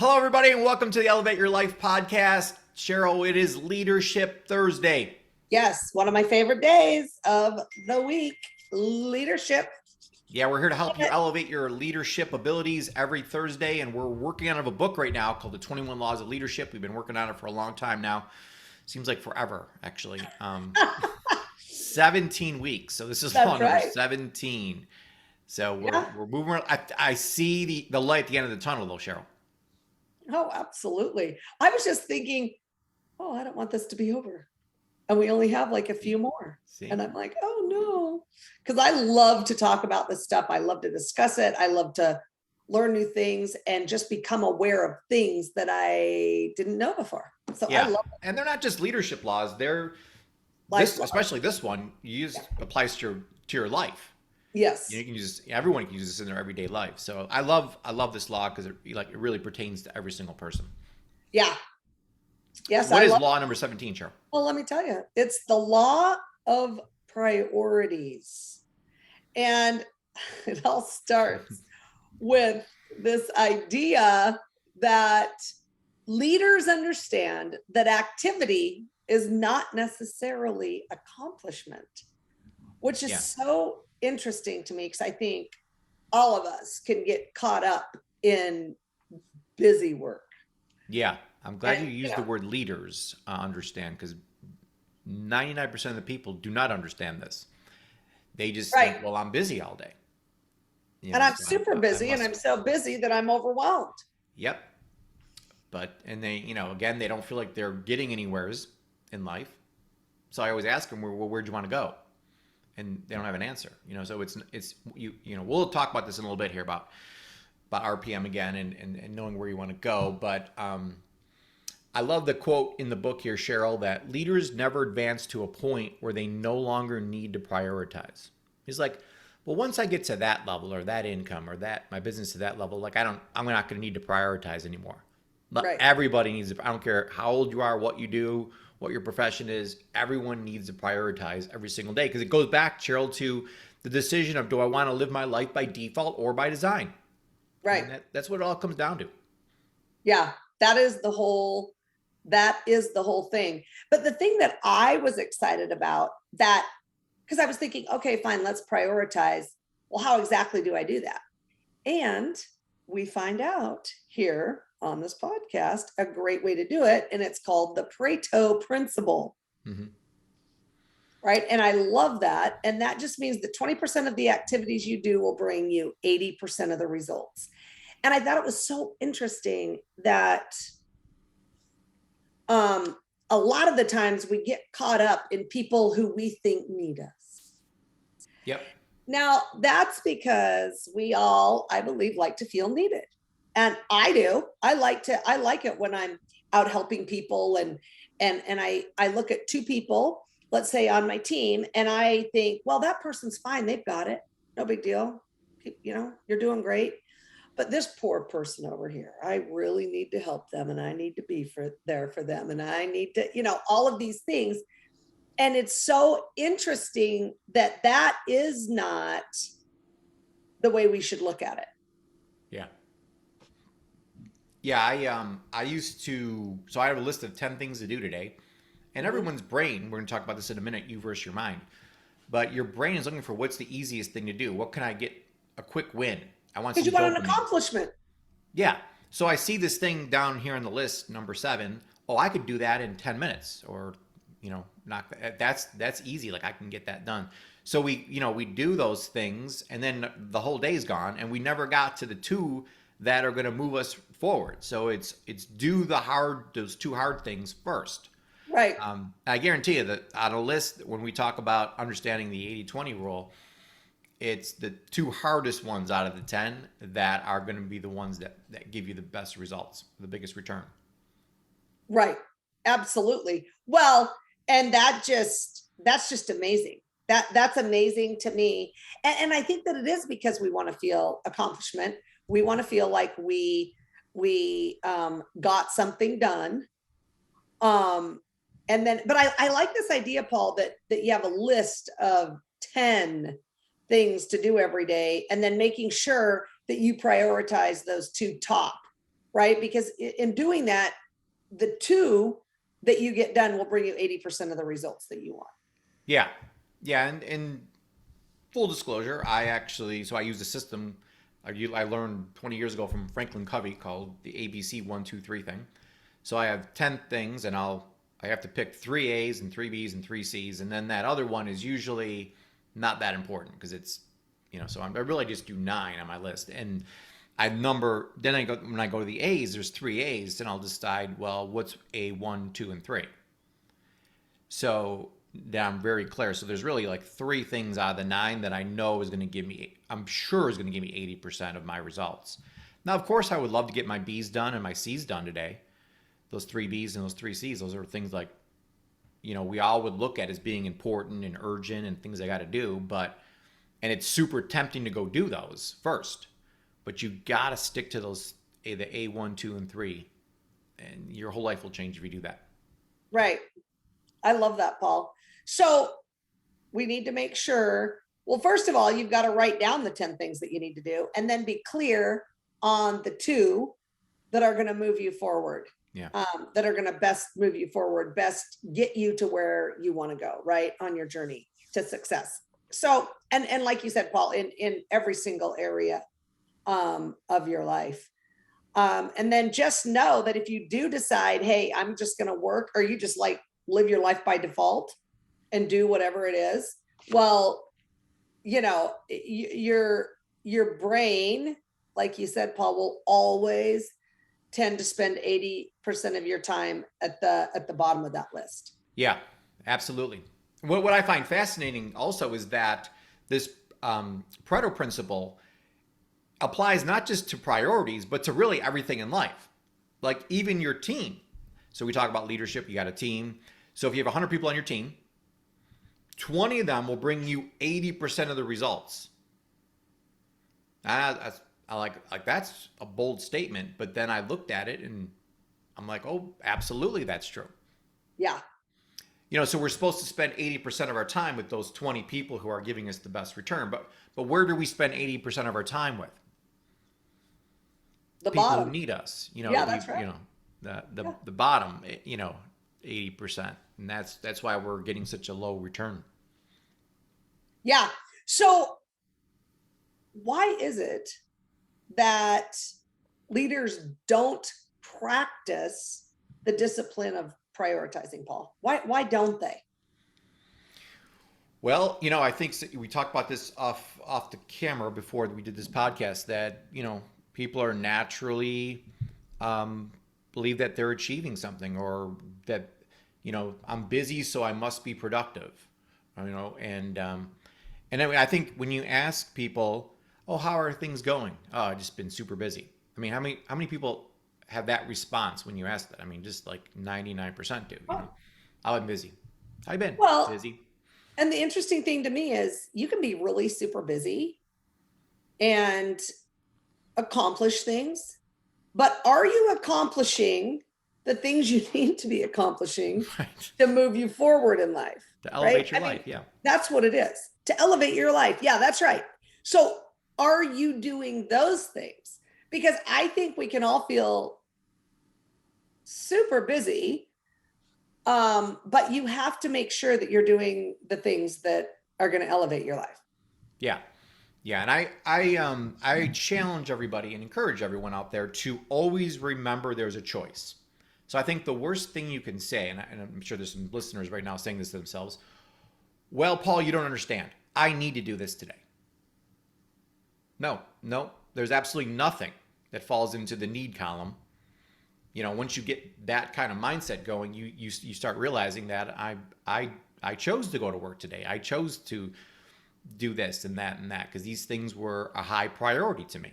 Hello, everybody, and welcome to the Elevate Your Life podcast. Cheryl, it is Leadership Thursday. Yes, one of my favorite days of the week, leadership. Yeah, we're here to help you elevate your leadership abilities every Thursday, and we're working on a book right now called The 21 Laws of Leadership. We've been working on it for a long time now. Seems like forever, actually. 17 weeks. So this is law number 17. So we're moving. I see the light at the end of the tunnel, though, Cheryl. Oh, absolutely. I was just thinking, oh, I don't want this to be over. And we only have like a few more. See? And I'm like, oh no. Because I love to talk about this stuff. I love to discuss it. I love to learn new things and just become aware of things that I didn't know before. So I love it. And they're not just leadership laws. They're especially this one, applies to your life. Yes. You can use everyone can use this in their everyday life. So I love this law because it really pertains to every single person. Yeah. Yes. What is law number 17, Cheryl? Well, let me tell you, it's the law of priorities. And it all starts with this idea that leaders understand that activity is not necessarily accomplishment, which is so interesting to me because I think all of us can get caught up in busy work. Yeah, I'm glad you used the word leaders understand, because 99% of the people do not understand this. They just think, well, I'm busy all day. And I'm super busy, and I'm so busy that I'm overwhelmed. Yep. And they, again, they don't feel like they're getting anywheres in life. So I always ask them, well, where'd you want to go? And they don't have an answer, so we'll talk about this in a little bit here about RPM again and knowing where you want to go. But I love the quote in the book here, Cheryl, that leaders never advance to a point where they no longer need to prioritize. He's like, well, once I get to that level or that income or that my business to that level, I'm not going to need to prioritize anymore. But everybody needs to, I don't care how old you are, what you do, what your profession is, everyone needs to prioritize every single day, because it goes back, Cheryl, to the decision of, do I want to live my life by default or by design? Right. And that's what it all comes down to. Yeah, that is the whole thing. But the thing that I was excited about, that, because I was thinking, okay, fine, let's prioritize. Well, how exactly do I do that? And we find out here on this podcast a great way to do it, and it's called the Pareto principle. Mm-hmm. Right? And I love that. And that just means that 20% of the activities you do will bring you 80% of the results. And I thought it was so interesting that a lot of the times we get caught up in people who we think need us. Yep. Now, that's because we all, I believe, like to feel needed. And I do. I like it when I'm out helping people and I look at two people, let's say on my team, and I think, well, that person's fine. They've got it. No big deal. You're doing great. But this poor person over here, I really need to help them, and I need to be there for them. And I need to, all of these things. And it's so interesting that is not the way we should look at it. Yeah. Yeah, I used to, so I have a list of 10 things to do today. And everyone's brain, we're going to talk about this in a minute, you versus your mind. But your brain is looking for what's the easiest thing to do. What can I get a quick win? I want because you want an accomplishment. Yeah. So I see this thing down here on the list, number 7. Oh, I could do that in 10 minutes, or that's easy. Like, I can get that done. So we do those things, and then the whole day's gone, and we never got to the 2 that are going to move us forward. So it's do those 2 hard things first. Right. I guarantee you that on a list, when we talk about understanding the 80-20 rule, it's the 2 hardest ones out of the 10 that are going to be the ones that give you the best results, the biggest return. Right. Absolutely. Well, and that's just amazing. That's amazing to me. And I think that it is because we want to feel accomplishment. We want to feel like we got something done. And then, but I like this idea, Paul, that you have a list of 10 things to do every day, and then making sure that you prioritize those 2 top. right? Because in doing that, the 2 that you get done will bring you 80% of the results that you want. Yeah. Yeah. And full disclosure, so I use a system I learned 20 years ago from Franklin Covey called the ABC 1, 2, 3 thing. So I have 10 things, and I have to pick 3 A's and 3 B's and 3 C's, and then that other one is usually not that important because so I really just do 9 on my list, and when I go to the A's, there's 3 A's, then I'll decide, well, what's A1, 2, and 3. So that I'm very clear. So there's really like 3 things out of the 9 that I know I'm sure is going to give me 80% of my results. Now, of course, I would love to get my B's done and my C's done today. Those 3 B's and those 3 C's, those are things like, we all would look at as being important and urgent and things I got to do, and it's super tempting to go do those first, but you got to stick to the A1, 2, and 3, and your whole life will change if you do that. Right. I love that, Paul. So we need to make sure, well, first of all, you've got to write down the 10 things that you need to do and then be clear on the 2 that are going to move you forward. Yeah. That are going to best move you forward, best get you to where you want to go, right, on your journey to success. So, and like you said, Paul, in every single area of your life. And then just know that if you do decide, hey, I'm just going to work, or you just like live your life by default and do whatever it is, well, your brain, like you said, Paul, will always tend to spend 80% of your time at the bottom of that list. Yeah, absolutely. What I find fascinating also is that this Pareto principle applies not just to priorities, but to really everything in life, like even your team. So we talk about leadership, you got a team. So if you have 100 people on your team, 20 of them will bring you 80% of the results. I like that's a bold statement, but then I looked at it and I'm like, oh, absolutely, that's true. Yeah. So we're supposed to spend 80% of our time with those 20 people who are giving us the best return. But where do we spend 80% of our time with? The People bottom. who need us. Yeah, that's right. The bottom, 80%. And that's why we're getting such a low return. Yeah. So why is it that leaders don't practice the discipline of prioritizing, Paul? Why don't they? Well, I think we talked about this off the camera before we did this podcast, that people are naturally believe that they're achieving something, or that I'm busy, so I must be productive. And I think when you ask people, oh, how are things going? Oh, I've just been super busy. I mean, how many people have that response when you ask that? I mean, just like 99% do. Oh, I've been busy. How you been? Well, busy. And the interesting thing to me is you can be really super busy and accomplish things, but are you accomplishing the things you need to be accomplishing to move you forward in life? To elevate your life, yeah. That's what it is. To elevate your life. Yeah, that's right. So are you doing those things? Because I think we can all feel super busy, but you have to make sure that you're doing the things that are going to elevate your life. Yeah. Yeah. And I challenge everybody and encourage everyone out there to always remember there's a choice. So I think the worst thing you can say, and I'm sure there's some listeners right now saying this to themselves, well, Paul, you don't understand. I need to do this today. No, there's absolutely nothing that falls into the need column. Once you get that kind of mindset going, you start realizing that I chose to go to work today. I chose to do this and that because these things were a high priority to me.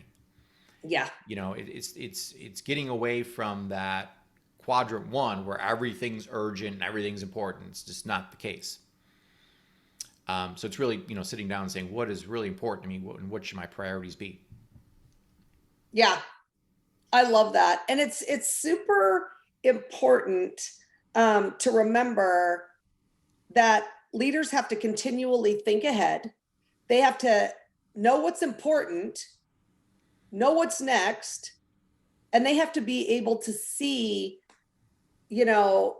Yeah. It's getting away from that quadrant 1 where everything's urgent and everything's important. It's just not the case. So it's really, sitting down and saying, what is really important to me and what should my priorities be? Yeah, I love that. And it's super important to remember that leaders have to continually think ahead. They have to know what's important, know what's next, and they have to be able to see, you know,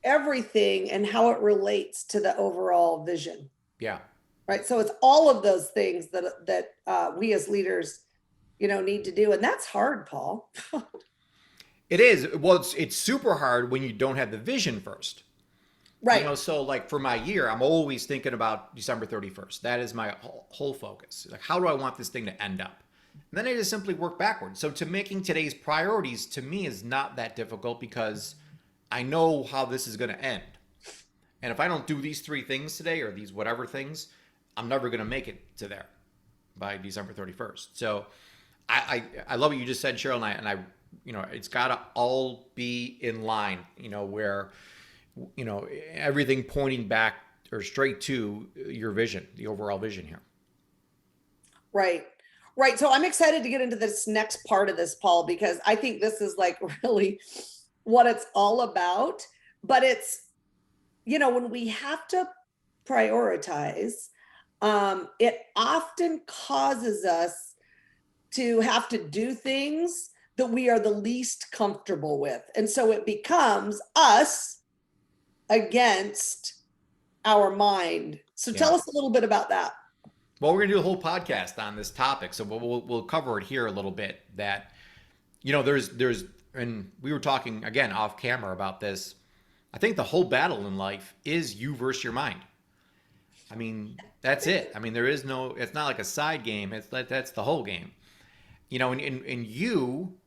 everything and how it relates to the overall vision. Yeah. Right. So it's all of those things that we as leaders, need to do. And that's hard, Paul. It is. Well, it's super hard when you don't have the vision first. Right. So like for my year, I'm always thinking about December 31st. That is my whole focus. Like, how do I want this thing to end up? And then I just simply work backwards. So to making today's priorities to me is not that difficult because I know how this is going to end. And if I don't do these 3 things today or these whatever things, I'm never going to make it to there by December 31st. So I love what you just said, Cheryl, and I it's got to all be in line, where everything pointing back or straight to your vision, the overall vision here. Right. Right. So I'm excited to get into this next part of this, Paul, because I think this is like really what it's all about. But it's, when we have to prioritize, it often causes us to have to do things that we are the least comfortable with. And so it becomes us against our mind. So tell us a little bit about that. Well, we're gonna do a whole podcast on this topic, so we'll cover it here a little bit. That there's and we were talking again off camera about this. I think the whole battle in life is you versus your mind. I mean, that's it. I mean, there is no. It's not like a side game. That's the whole game. And you.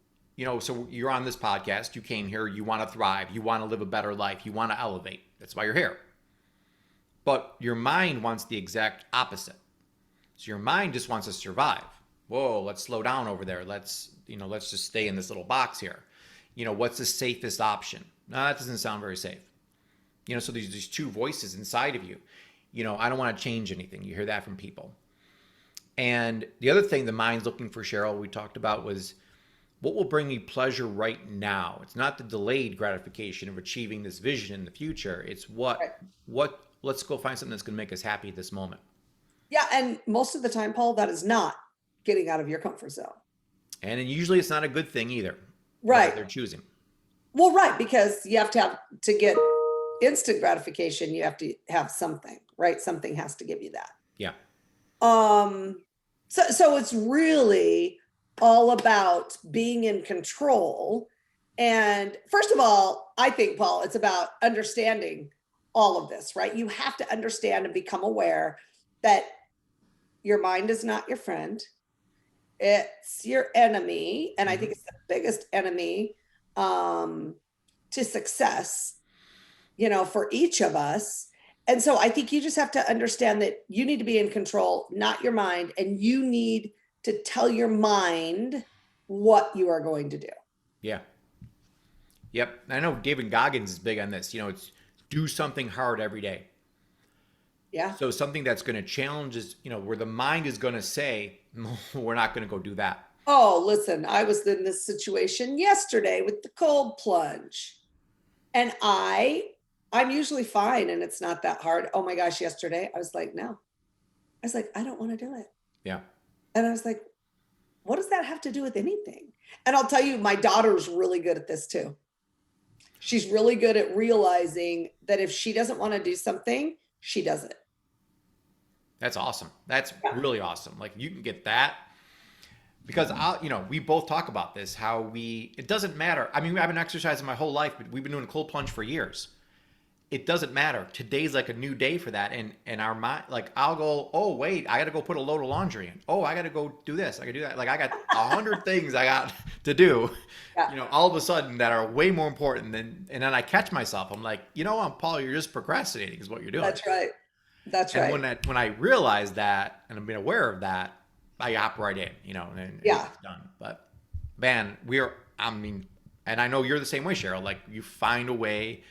So you're on this podcast, you came here, you want to thrive, you want to live a better life, you want to elevate. That's why you're here. But your mind wants the exact opposite. So your mind just wants to survive. Whoa, let's slow down over there. Let's just stay in this little box here. What's the safest option? No, that doesn't sound very safe. So there's these 2 voices inside of you. I don't want to change anything. You hear that from people. And the other thing the mind's looking for, Cheryl, we talked about was, what will bring me pleasure right now? It's not the delayed gratification of achieving this vision in the future. It's let's go find something that's going to make us happy at this moment. Yeah. And most of the time, Paul, that is not getting out of your comfort zone. And usually it's not a good thing either. Right. They're choosing. Well, right. Because you have to get instant gratification, you have to have something, right? Something has to give you that. Yeah. So it's really all about being in control. And first of all, I think, Paul, it's about understanding all of this, right? You have to understand and become aware that your mind is not your friend. It's your enemy. And I think it's the biggest enemy to success, for each of us. And so I think you just have to understand that you need to be in control, not your mind. And you need to tell your mind what you are going to do. Yeah. Yep. I know David Goggins is big on this. It's do something hard every day. Yeah. So something that's going to challenge is, where the mind is going to say, no, we're not going to go do that. Oh, listen, I was in this situation yesterday with the cold plunge. And I'm usually fine and it's not that hard. Oh my gosh, yesterday I was like, no. I was like, I don't want to do it. Yeah. And I was like, what does that have to do with anything? And I'll tell you, my daughter's really good at this too. She's really good at realizing that if she doesn't want to do something, she does it. That's awesome. That's really awesome. Like you can get that because we both talk about this, how it doesn't matter. I mean, I've been exercising my whole life, but we've been doing cold plunge for years. It doesn't matter. Today's like a new day for that. And our mind, like I'll go, oh wait, I got to go put a load of laundry in. Oh, I got to go do this. I got to do that. Like I got 100 things I got to do, all of a sudden that are way more important and then I catch myself. I'm like, Paul, you're just procrastinating is what you're doing. That's right. That's right. And when I realize that and I'm being aware of that, I hop right in, and it's done. But man, and I know you're the same way, Cheryl. Like you find a way.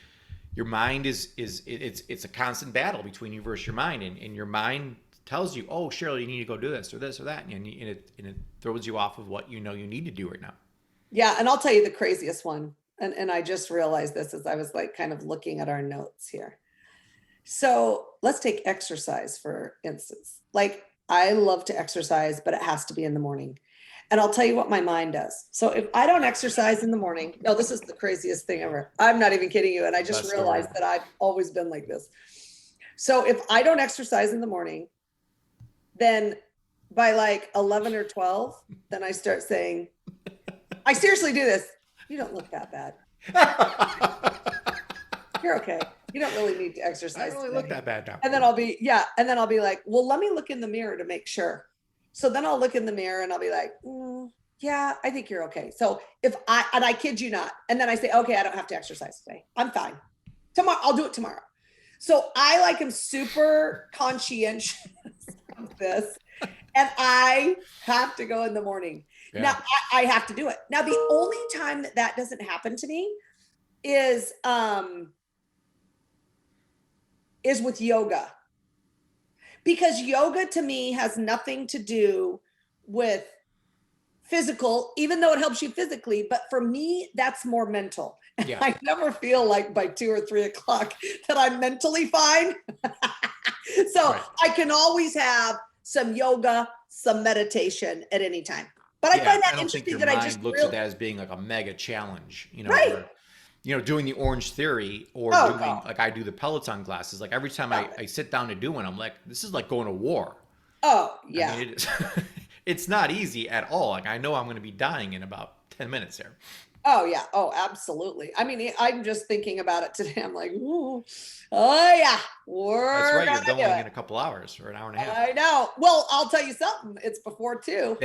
Your mind it's a constant battle between you versus your mind, and your mind tells you, oh, Cheryl, you need to go do this or this or that, and it throws you off of what you need to do right now. Yeah, and I'll tell you the craziest one, and I just realized this as I was like kind of looking at our notes here. So let's take exercise for instance. Like I love to exercise, but it has to be in the morning. And I'll tell you what my mind does. So if I don't exercise in the morning, no, this is the craziest thing ever. I'm not even kidding you. And I just Best realized story. that I've always been like this. So if I don't exercise in the morning, then by like 11 or 12, then I start saying, I seriously do this. You don't look that bad. You're okay. You don't really need to I exercise don't really today. look that bad now. And then I'll be, yeah. And then I'll be like, well, let me look in the mirror to make sure. So then I'll look in the mirror and I'll be like, yeah, I think you're okay. So and I kid you not. And then I say, okay, I don't have to exercise today. I'm fine. Tomorrow, I'll do it tomorrow. So I like am super conscientious of this. And I have to go in the morning. Yeah. Now I have to do it. Now, the only time that doesn't happen to me is with yoga, because yoga to me has nothing to do with physical, even though it helps you physically. But for me, that's more mental. Yeah. I never feel like by 2 or 3 o'clock that I'm mentally fine. So Right. I can always have some yoga, some meditation at any time. But I find that don't think interesting your that I mind just looks at that as being like a mega challenge, Right. where, doing the Orange Theory or Oh, doing God. like I do the Peloton classes. Like every time Stop I sit down to do one, I'm like, this is like going to war. Oh, I yeah. mean, it is, it's not easy at all. Like I know I'm going to be dying in about 10 minutes here. Oh, yeah. Oh, absolutely. I mean, I'm just thinking about it today. I'm like, ooh, oh, yeah, That's we're right. You're gonna do going it. in a couple hours or an hour and a half. I know. Well, I'll tell you something. It's before 2.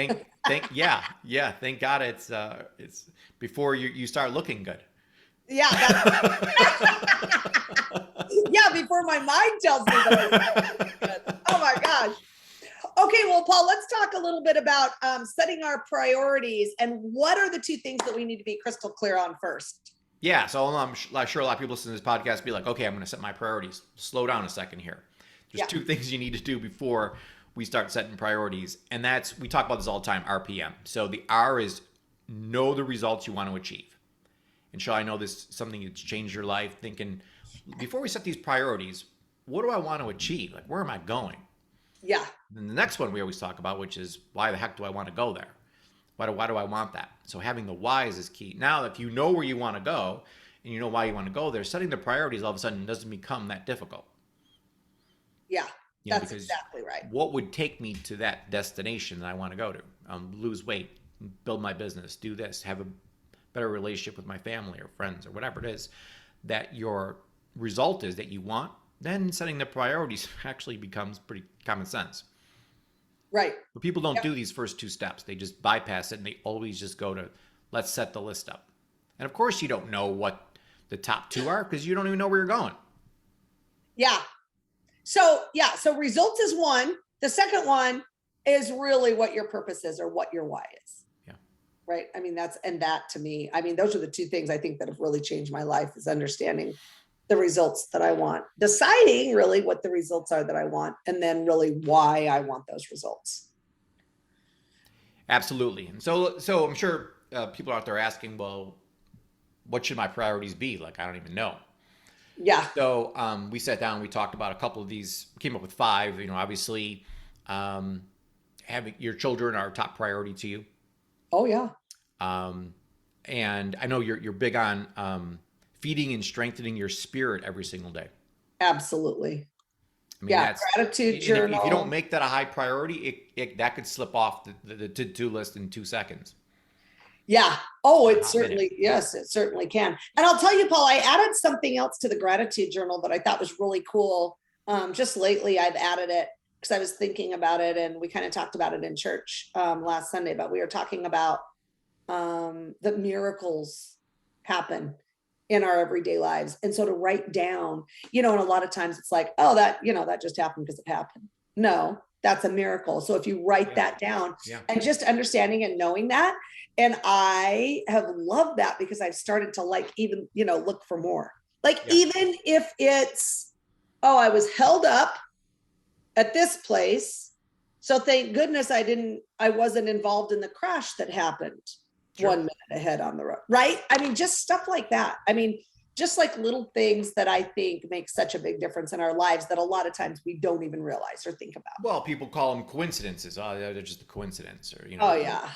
Yeah. Thank God it's before you start looking good. Yeah, yeah, before my mind tells me that. Oh my gosh. Okay, well, Paul, let's talk a little bit about setting our priorities, and what are the 2 things that we need to be crystal clear on first? Yeah, so I'm sure a lot of people listening to this podcast be like, okay, I'm going to set my priorities. Slow down a second here. There's Yeah. 2 things you need to do before we start setting priorities. And we talk about this all the time, RPM. So the R is know the results you want to achieve. And Shaw, I know this is something that's changed your life, thinking, before we set these priorities, what do I want to achieve? Like, where am I going? Yeah. And the next one we always talk about, which is, why the heck do I want to go there? Why do I want that? So having the whys is key. Now, if you know where you want to go and you know why you want to go there, setting the priorities all of a sudden doesn't become that difficult. Yeah. That's Because exactly right. what would take me to that destination that I want to go to? Lose weight, build my business, do this, have a better relationship with my family or friends or whatever it is that your result is that you want, then setting the priorities actually becomes pretty common sense. Right. But people don't Yep. do these first 2 steps. They just bypass it and they always just go to, let's set the list up. And of course you don't know what the top 2 are because you don't even know where you're going. Yeah. So, yeah. So results is one. The second one is really what your purpose is or what your why is. Yeah. Right. I mean, that to me, I mean, those are the 2 things I think that have really changed my life, is understanding the results that I want, deciding really what the results are that I want, and then really why I want those results. Absolutely. And so I'm sure people out there asking, well, what should my priorities be? Like, I don't even know. Yeah. So we sat down, we talked about a couple of these, came up with 5. Obviously, having your children are a top priority to you. Oh, yeah. And I know you're big on feeding and strengthening your spirit every single day. Absolutely. I mean, Yeah. Gratitude journal. If you don't make that a high priority, that could slip off the to-do list in 2 seconds. Yeah. Oh, it Hot certainly, minute. yes, it certainly can. And I'll tell you, Paul, I added something else to the gratitude journal that I thought was really cool. Just lately, I've added it because I was thinking about it, and we kind of talked about it in church last Sunday, but we were talking about that miracles happen in our everyday lives. And so to write down, and a lot of times it's like, oh, that just happened because it happened. No, that's a miracle. So if you write that down, and just understanding and knowing that, and I have loved that because I've started to even, look for more. Even if it's, oh, I was held up at this place, so thank goodness I wasn't involved in the crash that happened 1 minute ahead on the road. Right. I mean, just stuff like that. I mean, just like little things that I think make such a big difference in our lives that a lot of times we don't even realize or think about. Well, people call them coincidences. Oh, they're just a coincidence, or Oh, yeah.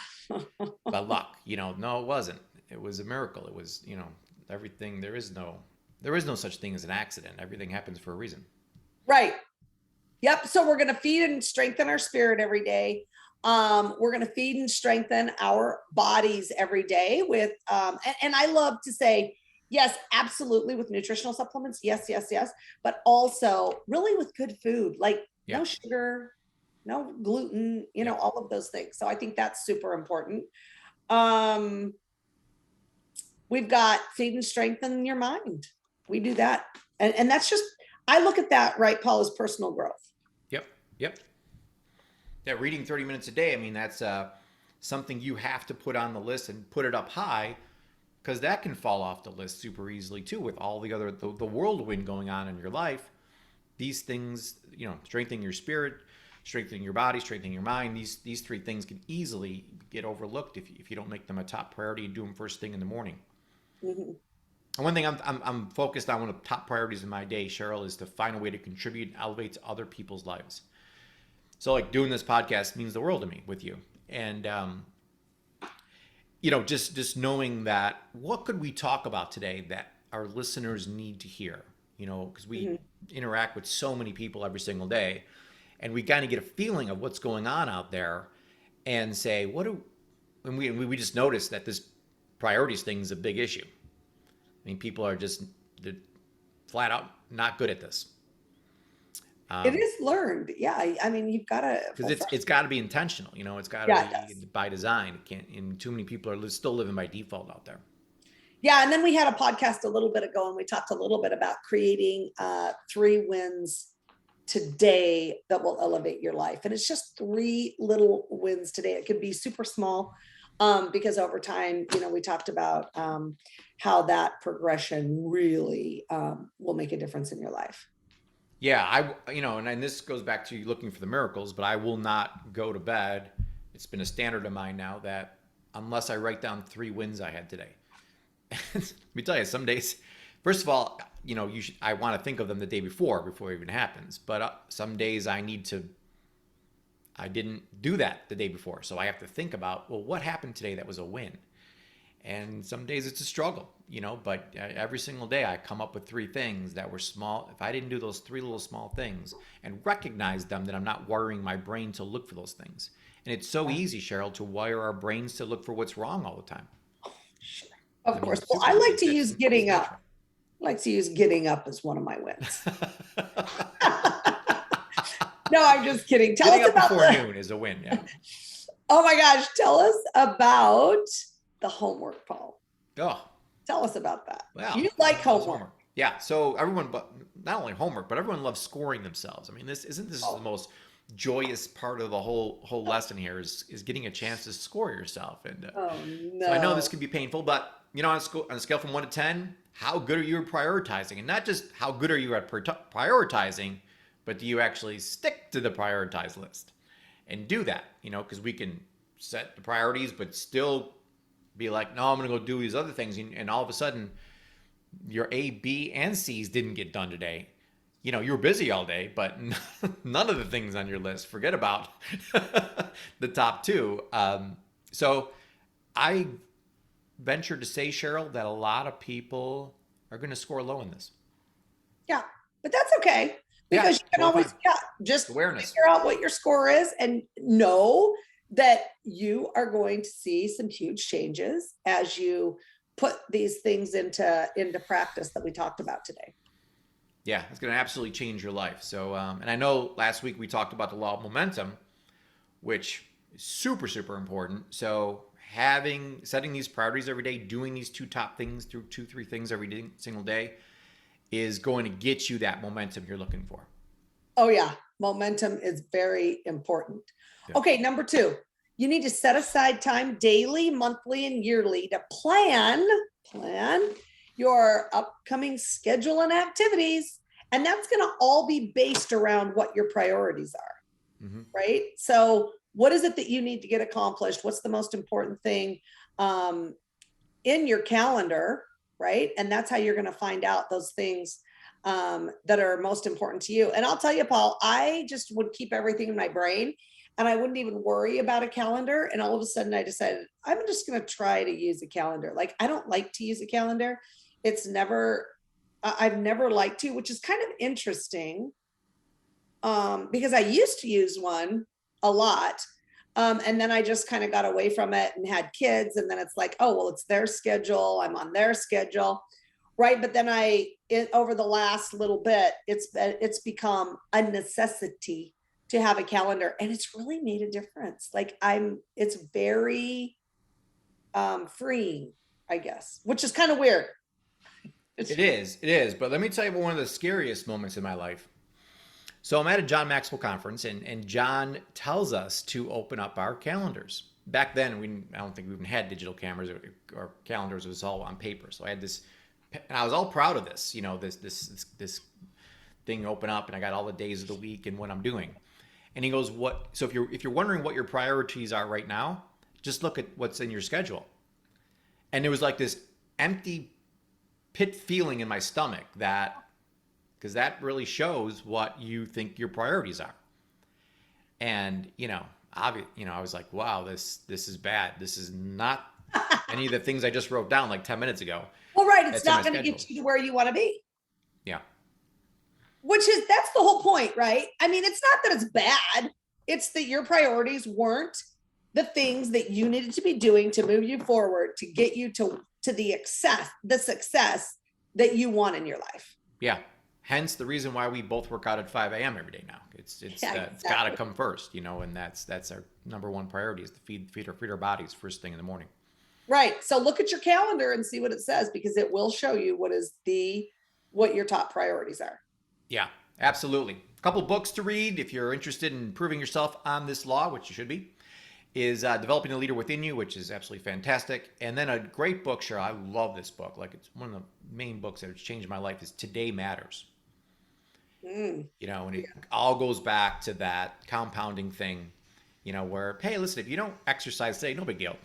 by luck. No, it wasn't. It was a miracle. It was, everything. There is no such thing as an accident. Everything happens for a reason. Right. Yep. So we're going to feed and strengthen our spirit every day. We're going to feed and strengthen our bodies every day with, and I love to say, yes, absolutely with nutritional supplements. Yes, yes, yes. But also really with good food, like Yeah. no sugar, no gluten, Yeah. all of those things. So I think that's super important. Um, we've got feed and strengthen your mind. We do that. And that's just, I look at that, right, Paul, as personal growth. Yep. Yep. Yeah. Reading 30 minutes a day. I mean, that's something you have to put on the list and put it up high, because that can fall off the list super easily too with all the whirlwind going on in your life. These things, strengthening your spirit, strengthening your body, strengthening your mind, these three things can easily get overlooked if you don't make them a top priority and do them first thing in the morning. Mm-hmm. And one thing I'm focused on, one of the top priorities in my day, Cheryl, is to find a way to contribute and elevate to other people's lives. So like doing this podcast means the world to me with you. And just knowing that, what could we talk about today that our listeners need to hear? Because we Mm-hmm. interact with so many people every single day, and we kind of get a feeling of what's going on out there, and say, and we just notice that this priorities thing is a big issue. I mean, people are just they're flat out not good at this. It is learned. Yeah. I mean, you've got to, Because it's got to be intentional. It's got to yeah, it be does. by design. It can't. And too many people are still living by default out there. Yeah. And then we had a podcast a little bit ago and we talked a little bit about creating 3 wins today that will elevate your life. And it's just 3 little wins today. It could be super small, because over time, we talked about how that progression really will make a difference in your life. Yeah, and this goes back to you looking for the miracles, but I will not go to bed. It's been a standard of mine now that unless I write down 3 wins I had today. Let me tell you, some days, first of all, I want to think of them the day before it even happens. But some days I didn't do that the day before, so I have to think about, well, what happened today that was a win. And some days it's a struggle, but every single day I come up with 3 things that were small. If I didn't do those 3 little small things and recognize them, then I'm not wiring my brain to look for those things. And it's so easy, Cheryl, to wire our brains to look for what's wrong all the time. Sure. Of course. Well, Super I like easy. to use getting It's up. I like to use getting up as one of my wins. No, I'm just kidding. Tell Getting us up about before noon is a win. Yeah. Oh my gosh, tell us about the homework, Paul. Oh, Tell us about that. well, You like loves homework. Yeah. So everyone, but not only homework, but everyone loves scoring themselves. I mean, this Oh, the most joyous part of the whole lesson here is getting a chance to score yourself. And oh so I know this no. can be painful, but on a scale from 1 to 10, how good are you at prioritizing? And not just how good are you at prioritizing, but do you actually stick to the prioritized list and do that? Because we can set the priorities, but still be like, no, I'm going to go do these other things. And all of a sudden, your A, B, and C's didn't get done today. You were busy all day, but none of the things on your list. Forget about the top 2. So I venture to say, Cheryl, that a lot of people are going to score low in this. Yeah, but that's okay Yeah, because you can totally always, fine. yeah, just Awareness. figure out what your score is and know that you are going to see some huge changes as you put these things into practice that we talked about today. Yeah, it's going to absolutely change your life. So, and I know last week we talked about the law of momentum, which is super, super important. So, setting these priorities every day, doing these 2 top things through 2, 3 things every single day is going to get you that momentum you're looking for. Oh yeah, momentum is very important. Yeah. Okay, number 2, you need to set aside time daily, monthly, and yearly to plan your upcoming schedule and activities. And that's going to all be based around what your priorities are, Mm-hmm. right? So what is it that you need to get accomplished? What's the most important thing in your calendar, right? And that's how you're going to find out those things that are most important to you. And I'll tell you, Paul, I just would keep everything in my brain and I wouldn't even worry about a calendar. And all of a sudden I decided I'm just going to try to use a calendar. Like, I don't like to use a calendar. It's never, I've never liked to, which is kind of interesting. Because I used to use one a lot. And then I just kind of got away from it and had kids. And then it's like, oh, well, it's their schedule. I'm on their schedule. Right. But then over the last little bit, it's become a necessity to have a calendar, and it's really made a difference. Like, it's very freeing, I guess, which is kind of weird. It is. But let me tell you about one of the scariest moments in my life. So I'm at a John Maxwell conference, and John tells us to open up our calendars. Back then, I don't think we even had digital cameras or calendars. It was all on paper. So I had this, and I was all proud of this, this thing open up, and I got all the days of the week and what I'm doing. And he goes, "What? So if you're wondering what your priorities are right now, just look at what's in your schedule." And there was like this empty pit feeling in my stomach because that really shows what you think your priorities are. And I was like, wow, this is bad. This is not any of the things I just wrote down like 10 minutes ago. Well, right. It's not going to get you to where you want to be. Yeah. That's the whole point, right? I mean, it's not that it's bad. It's that your priorities weren't the things that you needed to be doing to move you forward, to get you to the success that you want in your life. Yeah. Hence the reason why we both work out at 5 a.m. every day now. It's got to come first, and that's our number one priority, is to feed our bodies first thing in the morning. Right. So look at your calendar and see what it says, because it will show you what your top priorities are. Yeah, absolutely. A couple books to read if you're interested in improving yourself on this law, which you should be, is Developing the Leader Within You, which is absolutely fantastic. And then a great book, Cheryl, I love this book. Like, it's one of the main books that has changed my life, is Today Matters. And it all goes back to that compounding thing, where, hey, listen, if you don't exercise today, no big deal.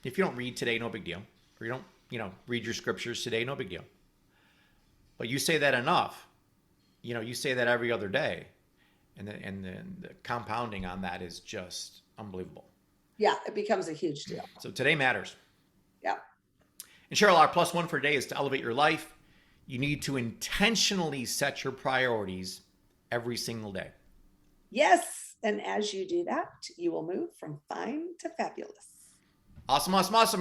If you don't read today, no big deal. Or you don't, read your scriptures today, no big deal. But you say that enough, you say that every other day, and the compounding on that is just unbelievable. Yeah, it becomes a huge deal. So today matters. Yeah. And Cheryl, our plus one for today is to elevate your life. You need to intentionally set your priorities every single day. Yes. And as you do that, you will move from fine to fabulous. Awesome.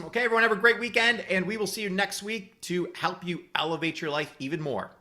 Okay, everyone, have a great weekend, and we will see you next week to help you elevate your life even more.